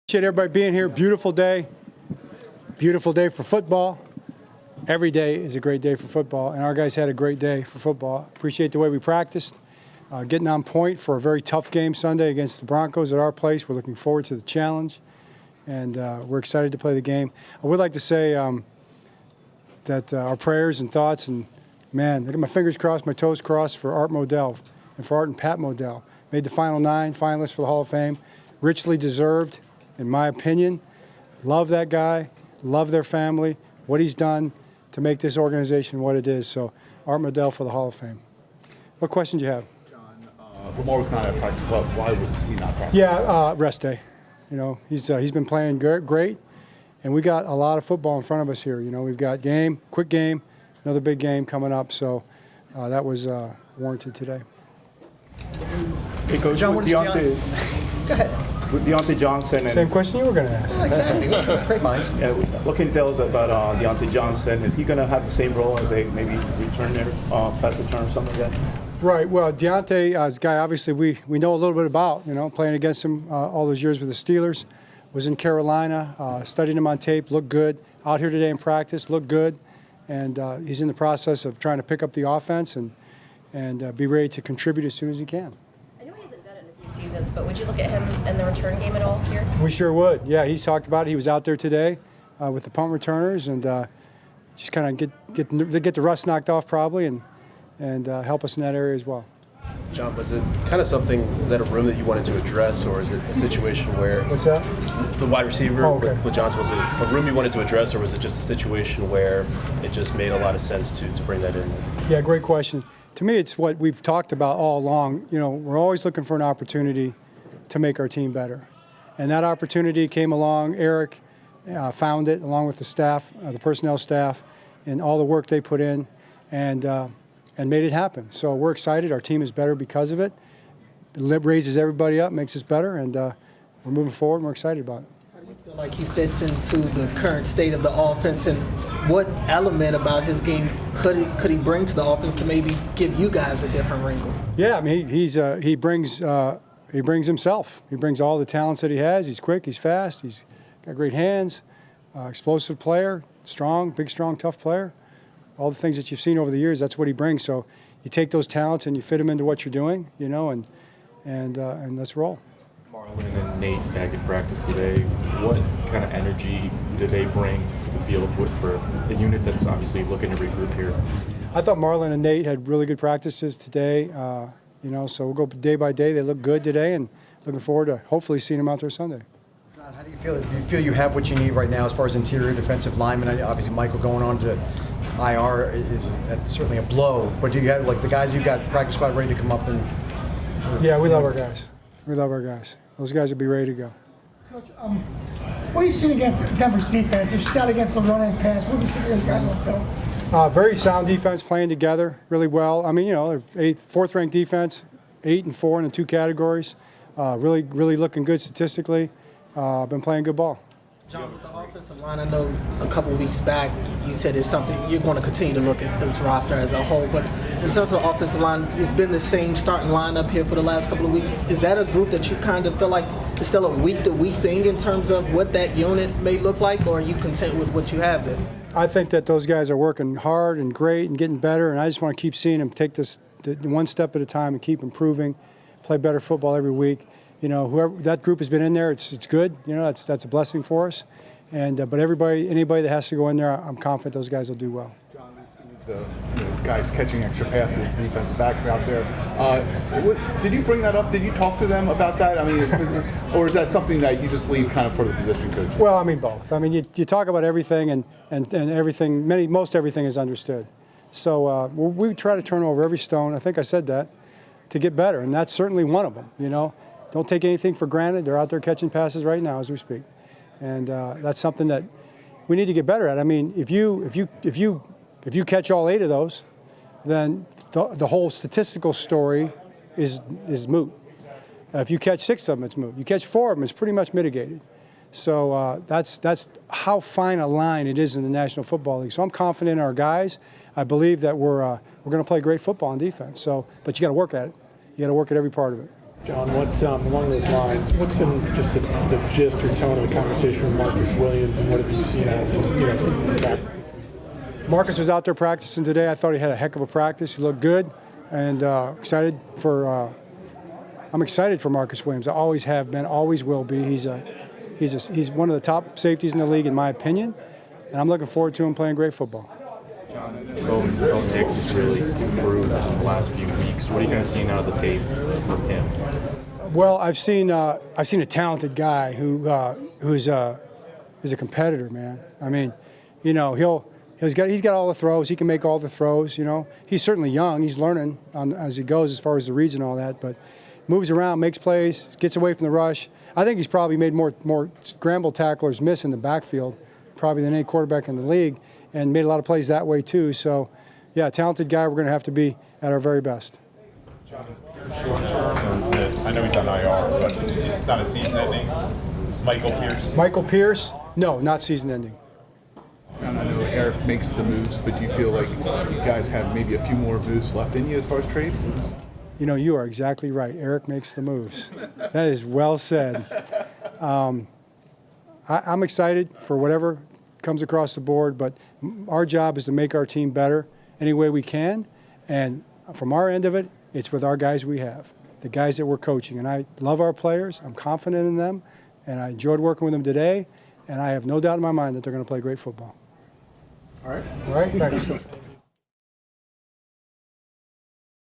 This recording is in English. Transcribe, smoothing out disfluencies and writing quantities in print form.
Appreciate everybody being here. Beautiful day for football. Every day is a great day for football, and our guys had a great day for football. Appreciate the way we practiced, getting on point for a very tough game Sunday against the Broncos at our place. We're looking forward to the challenge, and we're excited to play the game. I would like to say that our prayers and thoughts, and man, I got my fingers crossed, my toes crossed for Art Modell and for Art and Pat Modell. Made the final 9 finalists for the Hall of Fame. Richly deserved, in my opinion. Love that guy, love their family, what he's done to make this organization what it is. So Art Modell for the Hall of Fame. What question do you have? John, Lamar was not at practice. Why was he not practicing? Yeah, rest day. You know, he's been playing great, and we got a lot of football in front of us here. You know, we've got quick game, another big game coming up. So that was warranted today. Hey, Coach, John, what is Diontae? Go ahead. With Diontae Johnson. And, Same question you were going to ask. Exactly. Great minds. Yeah, what can you tell us about Diontae Johnson? Is he going to have the same role as a maybe returner, pass return or something like that? Right. Well, Deontay is a guy obviously we know a little bit about. You know, playing against him all those years with the Steelers. Was in Carolina, studied him on tape, looked good. Out here today in practice, looked good. And he's in the process of trying to pick up the offense and be ready to contribute as soon as he can. I know he hasn't done it in a few seasons, but would you look at him in the return game at all here? We sure would. Yeah, he's talked about it. He was out there today with the punt returners and just kind of get the rust knocked off probably and help us in that area as well. John, was it kind of something, is that a room that you wanted to address, or is it a situation where... What's that? The wide receiver with Johnson, was it a room you wanted to address, or was it just a situation where it just made a lot of sense to bring that in? Yeah, great question. To me, it's what we've talked about all along. You know, we're always looking for an opportunity to make our team better. And that opportunity came along. Eric found it along with the staff, the personnel staff, and all the work they put in, and made it happen. So we're excited. Our team is better because of it. It raises everybody up, makes us better, and we're moving forward, and we're excited about it. How do you feel like he fits into the current state of the offense, and what element about his game could he bring to the offense to maybe give you guys a different wrinkle? Yeah, I mean, he brings himself. He brings all the talents that he has. He's quick, he's fast, he's got great hands, explosive player, strong, big, strong, tough player. All the things that you've seen over the years, that's what he brings. So you take those talents and you fit them into what you're doing, you know, and let's roll. Marlon and Nate back in practice today. What kind of energy do they bring to the field for a unit that's obviously looking to regroup here? I thought Marlon and Nate had really good practices today, you know, so we'll go day by day. They look good today, and looking forward to hopefully seeing them out there Sunday. How do you feel? Do you feel you have what you need right now as far as interior defensive linemen? Obviously, Michael going on to IR that's certainly a blow. But do you have like the guys you got practice squad ready to come up and? Yeah, we love our guys. We love our guys. Those guys will be ready to go. Coach, what are you seeing against Denver's defense? You're stout against the run and pass. What do you see these guys on film? Very sound defense, playing together really well. I mean, you know, they're fourth-ranked defense, 8 and 4 in the 2 categories. Really looking good statistically. Been playing good ball. John, with the offensive line, I know a couple weeks back you said it's something you're going to continue to look at this roster as a whole, but in terms of the offensive line, it's been the same starting lineup here for the last couple of weeks. Is that a group that you kind of feel like is still a week-to-week thing in terms of what that unit may look like, or are you content with what you have there? I think that those guys are working hard and great and getting better, and I just want to keep seeing them take this one step at a time and keep improving, play better football every week. You know, whoever that group has been in there, it's good. You know, that's a blessing for us. And but anybody that has to go in there, I'm confident those guys will do well. John, we see the guys catching extra passes, defense back out there. Did you bring that up? Did you talk to them about that? I mean, or is that something that you just leave kind of for the position coach? Well, I mean both. I mean you talk about everything and everything. Most everything is understood. So we try to turn over every stone. I think I said that to get better, and that's certainly one of them. You know. Don't take anything for granted. They're out there catching passes right now as we speak, and that's something that we need to get better at. I mean, if you catch all 8 of those, then the whole statistical story is moot. If you catch 6 of them, it's moot. You catch 4 of them, it's pretty much mitigated. So that's how fine a line it is in the National Football League. So I'm confident in our guys. I believe that we're going to play great football on defense. So, but you got to work at it. You got to work at every part of it. John, what along those lines, what's been just the gist or tone of the conversation with Marcus Williams, and what have you seen out of from practice? Marcus was out there practicing today. I thought he had a heck of a practice. He looked good, and excited for. I'm excited for Marcus Williams. I always have been, always will be. He's one of the top safeties in the league, in my opinion, and I'm looking forward to him playing great football. Bo Nix has really improved in the last few weeks. What are you kind of seeing out of the tape from him? Well, I've seen a talented guy who is a competitor, man. I mean, you know, he's got all the throws. He can make all the throws. You know, he's certainly young. He's learning as he goes as far as the reads and all that. But moves around, makes plays, gets away from the rush. I think he's probably made more scramble tacklers miss in the backfield, probably than any quarterback in the league, and made a lot of plays that way too. So, yeah, talented guy. We're going to have to be at our very best. Short term, or is it? I know he's on IR, but it's not a season-ending. Michael Pierce. No, not season-ending. And I know Eric makes the moves, but do you feel like you guys have maybe a few more moves left in you as far as trade? You know, you are exactly right. Eric makes the moves. That is well said. I'm excited for whatever comes across the board, but our job is to make our team better any way we can. And from our end of it, it's with our guys we have, the guys that we're coaching. And I love our players. I'm confident in them, and I enjoyed working with them today. And I have no doubt in my mind that they're going to play great football. All right. All right, thanks.